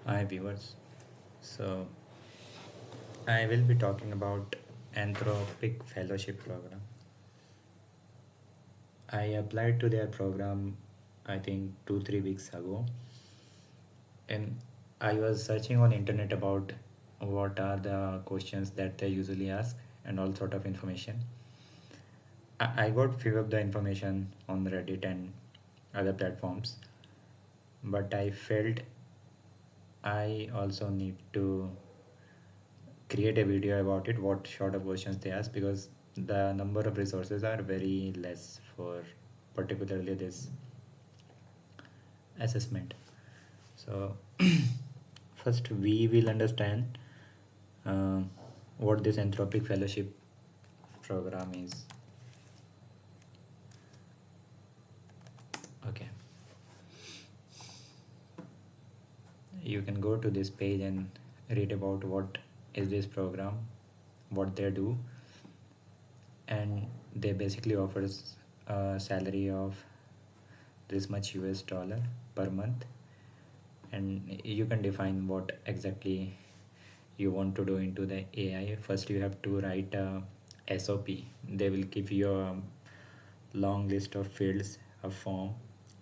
Hi viewers. So I will be talking about Anthropic Fellowship Program. I applied to their program I think 2-3 weeks ago, and I was searching on internet about what are the questions that they usually ask and all sort of information. I got few of the information on Reddit and other platforms, but I felt I also need to create a video about it, what sort of questions they ask, because the number of resources are very less for particularly this assessment. So first we will understand uh, what this Anthropic Fellowship Program is. Okay, you can go to this page and read about what is this program, what they do, and they basically offers a salary of this much US dollar per month, and you can define what exactly you want to do into the AI. First you have to write a SOP. They will give you a long list of fields, a form.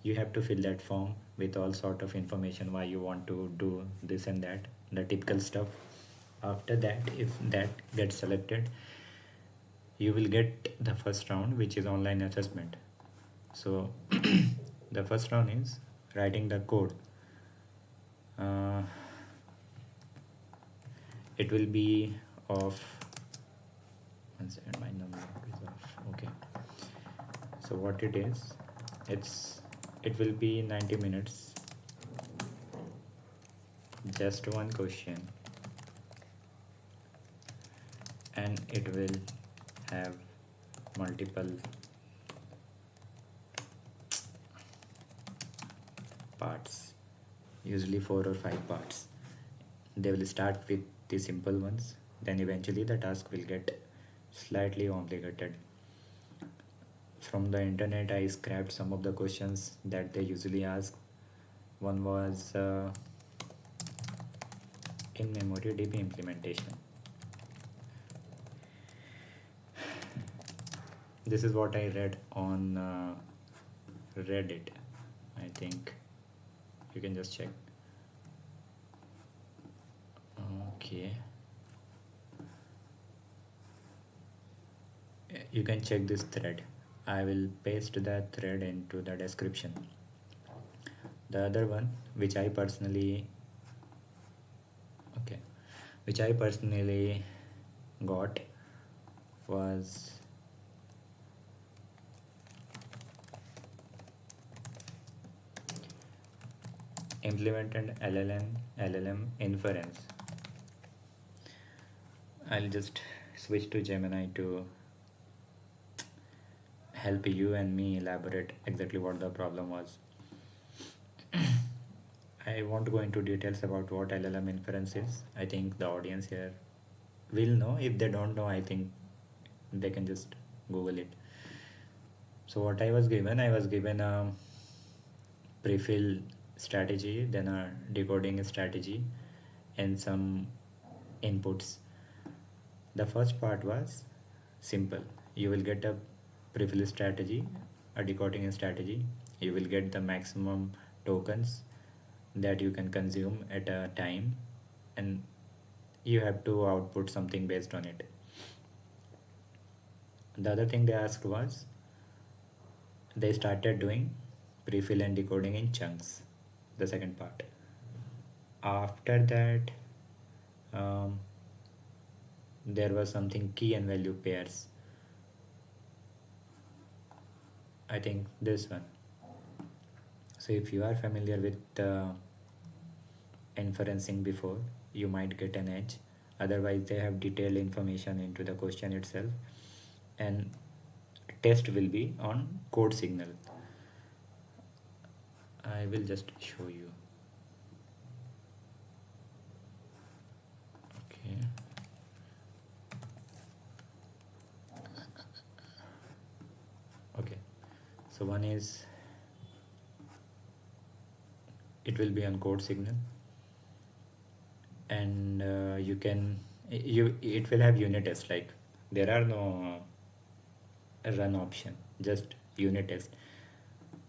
You have to fill that form with all sort of information why you want to do this and that, the typical stuff. After that, if that gets selected, you will get the first round, which is online assessment. So the first round is writing the code. uh, it will be of one second, my number is off. Okay, so what it is, it will be 90 minutes, just one question, and it will have multiple parts, usually 4 or 5 parts. They will start with the simple ones, then eventually the task will get slightly complicated. From the internet I scrapped some of the questions that they usually ask. One was in memory DB implementation. This is what I read on Reddit. I think you can just check. Okay, you can check this thread. I will paste that thread into the description. The other one, which I personally, okay, which I personally got, was implemented LLM inference. I'll just switch to Gemini to help you and me elaborate exactly what the problem was. I won't go into details about what LLM inference is. I think the audience here will know. If they don't know, I think they can just Google it. So what I was given a pre-fill strategy, then a decoding strategy, and some inputs. The first part was simple. You will get a pre-fill strategy, a decoding strategy. You will get the maximum tokens that you can consume at a time, and you have to output something based on it. The other thing they asked was they started doing pre-fill and decoding in chunks, the second part. After that, um, there was something key and value pairs. I think this one. So if you are familiar with inferencing before, you might get an edge. Otherwise they have detailed information into the question itself, and test will be on code signal. I will just show you. Okay, okay, so one is, it will be on code signal. and you can you it will have unit tests. Like there are no run option, just unit test.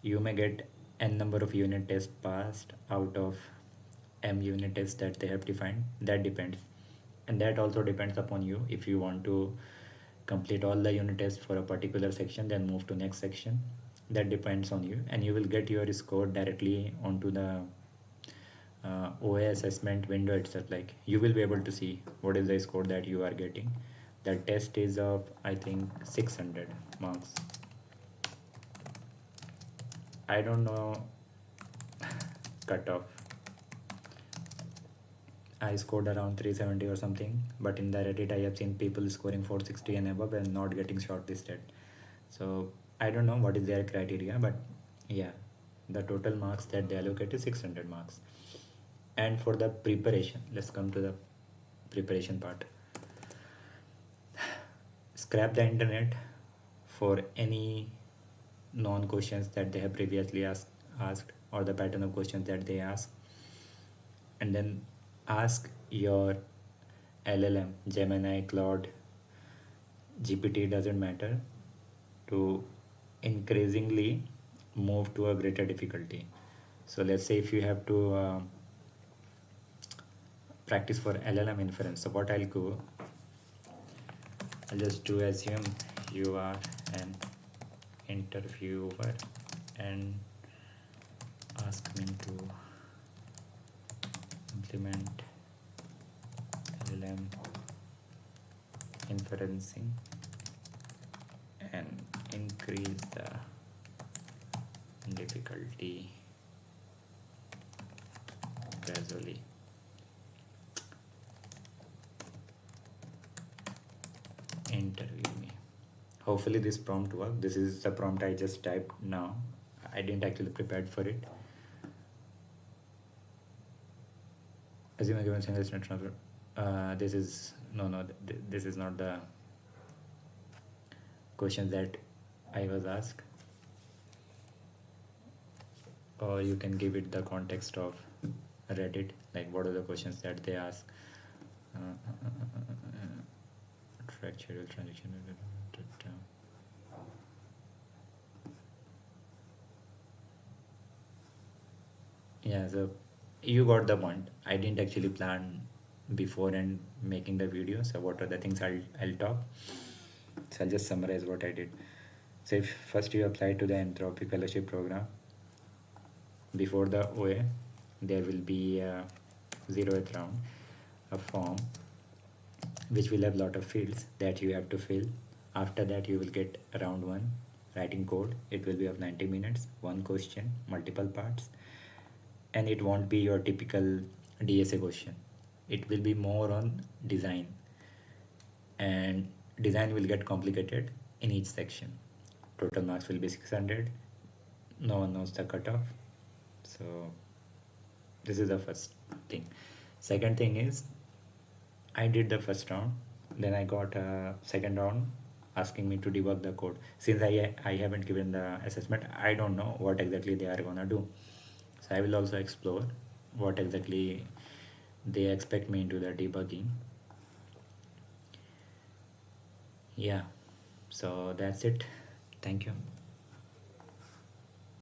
You may get n number of unit tests passed out of m unit tests that they have defined. That depends, and that also depends upon you. If you want to complete all the unit tests for a particular section, then move to next section. That depends on you, and you will get your score directly onto the OA assessment window itself. Like you will be able to see what is the score that you are getting. The test is of, I think, 600 marks. I don't know cutoff. I scored around 370 or something, but in the Reddit I have seen people scoring 460 and above and not getting shortlisted. So I don't know what is their criteria, but yeah, the total marks that they allocate is 600 marks. And for the preparation, let's come to the preparation part. Scrap the internet for any non questions that they have previously asked, or the pattern of questions that they ask, and then ask your LLM, Gemini, Claude, GPT, doesn't matter, to increasingly move to a greater difficulty. So let's say if you have to practice for LLM inference, so what I'll do, I'll just do assume you are an interviewer and ask me to implement LLM inferencing and increase the difficulty gradually. Interview me. Hopefully this prompt works. This is the prompt I just typed now. I didn't actually prepared for it. Assume a given single is not transfer. This is this is not the question that I was asked. Or you can give it the context of Reddit, like what are the questions that they ask. Track schedule transaction. Yeah, so you got the point. I didn't actually plan before and making the video. So what are the things I'll talk. So I'll just summarize what I did. So if first you apply to the Anthropic Fellowship Program, before the OA, there will be a 0th round, a form which will have lot of fields that you have to fill. After that, you will get round 1, writing code. It will be of 90 minutes, one question, multiple parts, and it won't be your typical DSA question. It will be more on design, and design will get complicated in each section. Total marks will be 600. No one knows the cutoff. So this is the first thing. Second thing is, I did the first round, then I got a second round asking me to debug the code. Since I haven't given the assessment, I don't know what exactly they are gonna do. So I will also explore what exactly they expect me into the debugging. Yeah, so that's it. Thank you.